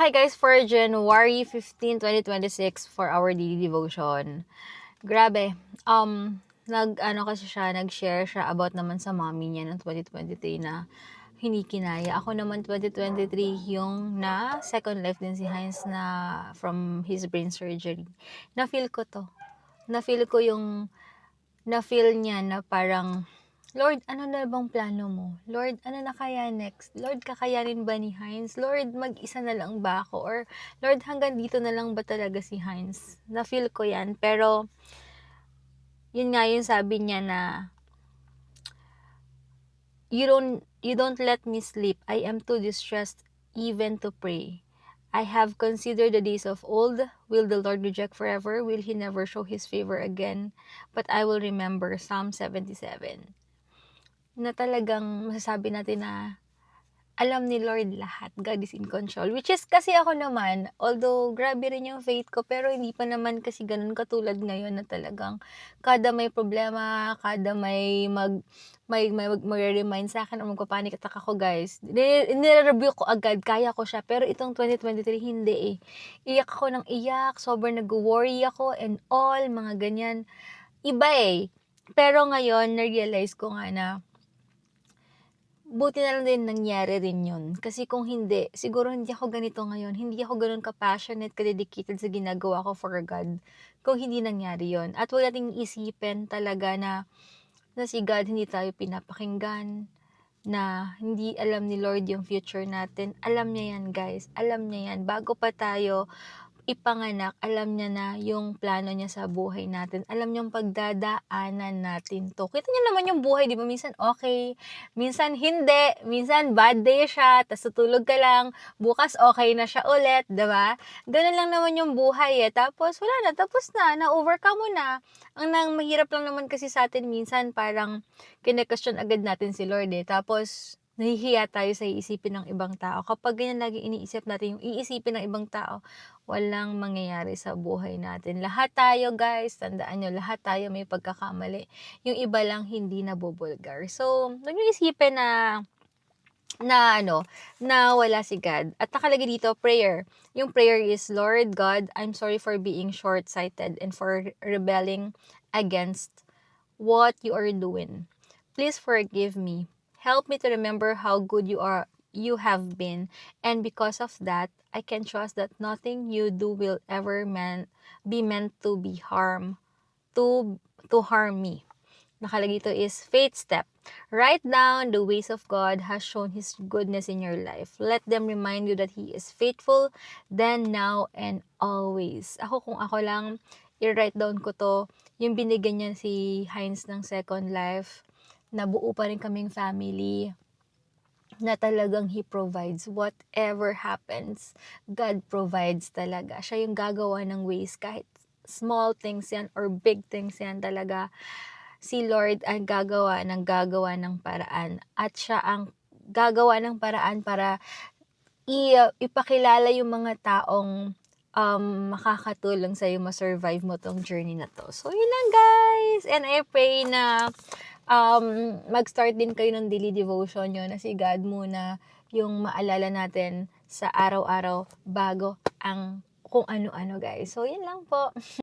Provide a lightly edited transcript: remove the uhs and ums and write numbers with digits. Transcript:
Hi guys, for January 15, 2026 for our daily devotion. Grabe, nag-share siya about naman sa mommy niya noong 2023 na hindi kinaya. Ako naman 2023 yung na second life din si Heinz na from his brain surgery. Na-feel ko to. Na-feel ko yung na-feel niya na parang Lord, ano na bang plano mo? Lord, ano na kaya next? Lord, kakayanin ba ni Heinz? Lord, mag-isa na lang ba ako? Or, Lord, hanggang dito na lang ba talaga si Heinz? Na-feel ko yan. Pero, yun nga yung sabi niya na, you don't let me sleep. I am too distressed even to pray. I have considered the days of old. Will the Lord reject forever? Will He never show His favor again? But I will remember Psalm 77. Na talagang masasabi natin na alam ni Lord lahat. God is in control. Which is kasi ako naman, although grabe rin yung faith ko, pero hindi pa naman kasi ganun katulad ngayon na talagang kada may problema, kada may mag-remind sa akin o magpapanik attack ako, guys. Nire-review ko agad, kaya ko siya. Pero itong 2023, hindi eh. Iyak ako ng iyak, sobrang nag-worry ako and all, mga ganyan. Iba eh. Pero ngayon, na-realize ko nga na buti na lang din nangyari rin yun. Kasi kung hindi, siguro hindi ako ganito ngayon. Hindi ako ganun ka-passionate, ka-dedicated sa ginagawa ko for God. Kung hindi nangyari yon. At huwag nating isipin talaga na si God hindi tayo pinapakinggan, na hindi alam ni Lord yung future natin. Alam niya yan, guys. Alam niya yan. Bago pa tayo ipanganak, alam niya na yung plano niya sa buhay natin. Alam niya yung pagdadaanan natin to. Kita niyo naman yung buhay, di ba? Minsan okay, minsan hindi, minsan bad day siya, tas tutulog ka lang, bukas okay na siya ulit, di ba? Ganun lang naman yung buhay eh. Tapos wala na, tapos na-overcome mo na. Ang nang mahirap lang naman kasi sa atin minsan parang kine-question agad natin si Lord eh. Tapos nahihiya tayo sa iisipin ng ibang tao. Kapag ganyan lagi iniisip natin yung iisipin ng ibang tao, walang mangyayari sa buhay natin. Lahat tayo, guys, tandaan nyo, lahat tayo may pagkakamali. Yung iba lang hindi nabubulgar. So, huwag nyo isipin na wala si God. At nakalagay dito, prayer. Yung prayer is, Lord God, I'm sorry for being short-sighted and for rebelling against what you are doing. Please forgive me. Help me to remember how good you have been, and because of that, I can trust that nothing you do will ever be meant to harm me. Nakalagay ito is faith step. Write down the ways of God has shown His goodness in your life. Let them remind you that He is faithful then, now, and always. Kung ako lang, i-write down ko to, yung binigyan niya si Heinz ng second life, nabuo pa rin kaming family, na talagang He provides. Whatever happens, God provides talaga. Siya yung gagawa ng ways, kahit small things yan or big things yan talaga. Si Lord ang gagawa ng paraan. At siya ang gagawa ng paraan para ipakilala yung mga taong makakatulong sa'yo ma-survive mo tong journey na to. So, yun lang, guys. And I pray na mag-start din kayo ng daily devotion nyo na si God muna yung maalala natin sa araw-araw bago ang kung ano-ano, guys. So, yun lang po.